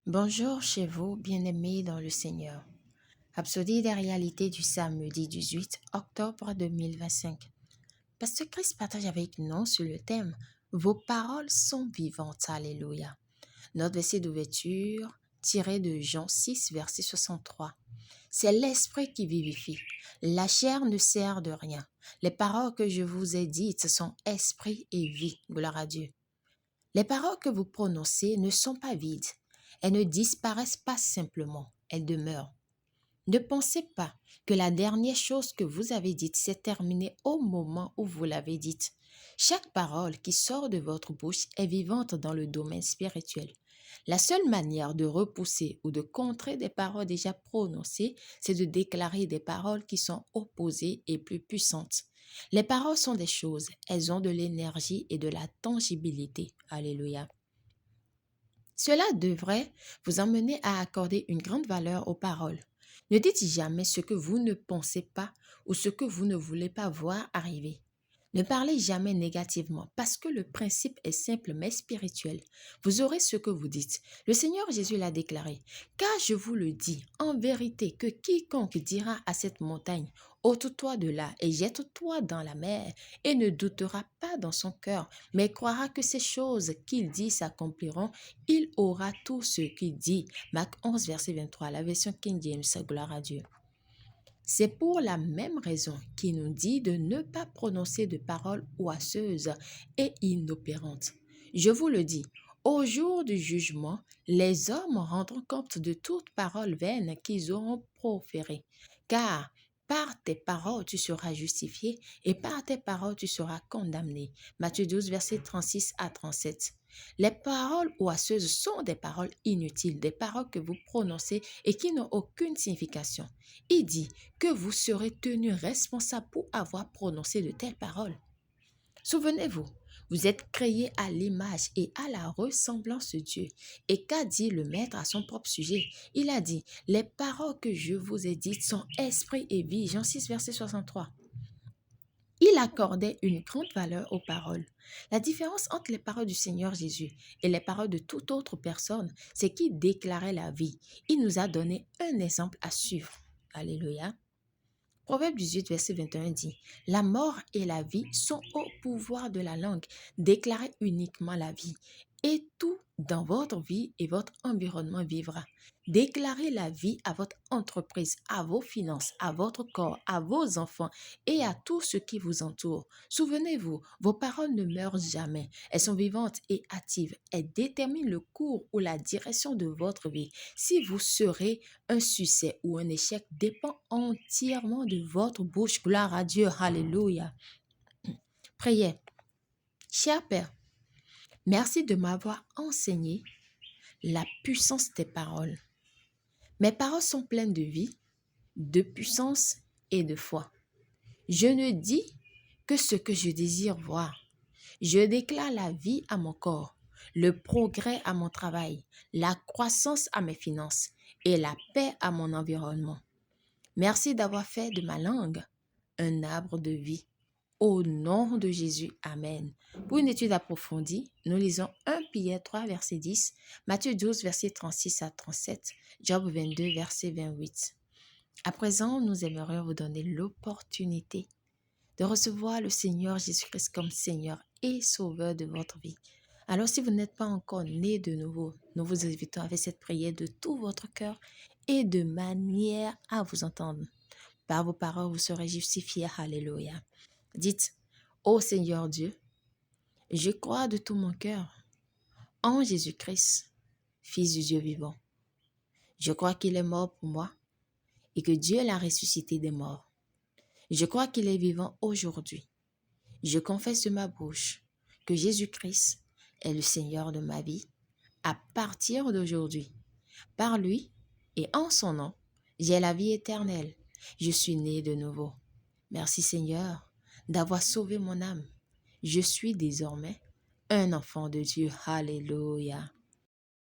Bonjour chez vous, bien-aimés dans le Seigneur. Rhapsodie des réalités du samedi 18 octobre 2025. Pasteur Chris partage avec nous sur le thème Vos paroles sont vivantes. Alléluia. Notre verset d'ouverture tiré de Jean 6, verset 63. C'est l'esprit qui vivifie. La chair ne sert de rien. Les paroles que je vous ai dites sont esprit et vie. Gloire à Dieu. Les paroles que vous prononcez ne sont pas vides. Elles ne disparaissent pas simplement, elles demeurent. Ne pensez pas que la dernière chose que vous avez dite s'est terminée au moment où vous l'avez dite. Chaque parole qui sort de votre bouche est vivante dans le domaine spirituel. La seule manière de repousser ou de contrer des paroles déjà prononcées, c'est de déclarer des paroles qui sont opposées et plus puissantes. Les paroles sont des choses, elles ont de l'énergie et de la tangibilité. Alléluia. Cela devrait vous emmener à accorder une grande valeur aux paroles. Ne dites jamais ce que vous ne pensez pas ou ce que vous ne voulez pas voir arriver. Ne parlez jamais négativement parce que le principe est simple mais spirituel. Vous aurez ce que vous dites. Le Seigneur Jésus l'a déclaré. Car je vous le dis, en vérité, que quiconque dira à cette montagne, ôte-toi de là et jette-toi dans la mer, et ne doutera pas dans son cœur, mais croira que ces choses qu'il dit s'accompliront, il aura tout ce qu'il dit. Marc 11, verset 23, la version King James, gloire à Dieu. C'est pour la même raison qu'il nous dit de ne pas prononcer de paroles oiseuses et inopérantes. Je vous le dis, au jour du jugement, les hommes rendront compte de toute parole vaine qu'ils auront proférée. Car par tes paroles tu seras justifié et par tes paroles tu seras condamné. Matthieu 12, versets 36 à 37. Les paroles oiseuses sont des paroles inutiles, des paroles que vous prononcez et qui n'ont aucune signification. Il dit que vous serez tenu responsable pour avoir prononcé de telles paroles. Souvenez-vous, vous êtes créés à l'image et à la ressemblance de Dieu. Et qu'a dit le Maître à son propre sujet? Il a dit, les paroles que je vous ai dites sont esprit et vie. Jean 6, verset 63. Il accordait une grande valeur aux paroles. La différence entre les paroles du Seigneur Jésus et les paroles de toute autre personne, c'est qu'il déclarait la vie. Il nous a donné un exemple à suivre. Alléluia. Proverbe 18, verset 21 dit, la mort et la vie sont au pouvoir de la langue. Déclarez uniquement la vie. Et tout dans votre vie et votre environnement vivra. Déclarez la vie à votre entreprise, à vos finances, à votre corps, à vos enfants et à tout ce qui vous entoure. Souvenez-vous, vos paroles ne meurent jamais. Elles sont vivantes et actives. Elles déterminent le cours ou la direction de votre vie. Si vous serez un succès ou un échec dépend entièrement de votre bouche. Gloire à Dieu. Alléluia. Priez. Cher Père, merci de m'avoir enseigné la puissance des paroles. Mes paroles sont pleines de vie, de puissance et de foi. Je ne dis que ce que je désire voir. Je déclare la vie à mon corps, le progrès à mon travail, la croissance à mes finances et la paix à mon environnement. Merci d'avoir fait de ma langue un arbre de vie. Au nom de Jésus, Amen. Pour une étude approfondie, nous lisons 1 Pierre 3, verset 10, Matthieu 12, verset 36 à 37, Job 22, verset 28. À présent, nous aimerions vous donner l'opportunité de recevoir le Seigneur Jésus-Christ comme Seigneur et Sauveur de votre vie. Alors, si vous n'êtes pas encore né de nouveau, nous vous invitons à faire cette prière de tout votre cœur et de manière à vous entendre. Par vos paroles, vous serez justifiés. Alléluia. Dites, ô Seigneur Dieu, je crois de tout mon cœur en Jésus-Christ, Fils du Dieu vivant. Je crois qu'il est mort pour moi et que Dieu l'a ressuscité des morts. Je crois qu'il est vivant aujourd'hui. Je confesse de ma bouche que Jésus-Christ est le Seigneur de ma vie à partir d'aujourd'hui. Par lui et en son nom, j'ai la vie éternelle. Je suis né de nouveau. Merci Seigneur d'avoir sauvé mon âme. Je suis désormais un enfant de Dieu. Alléluia.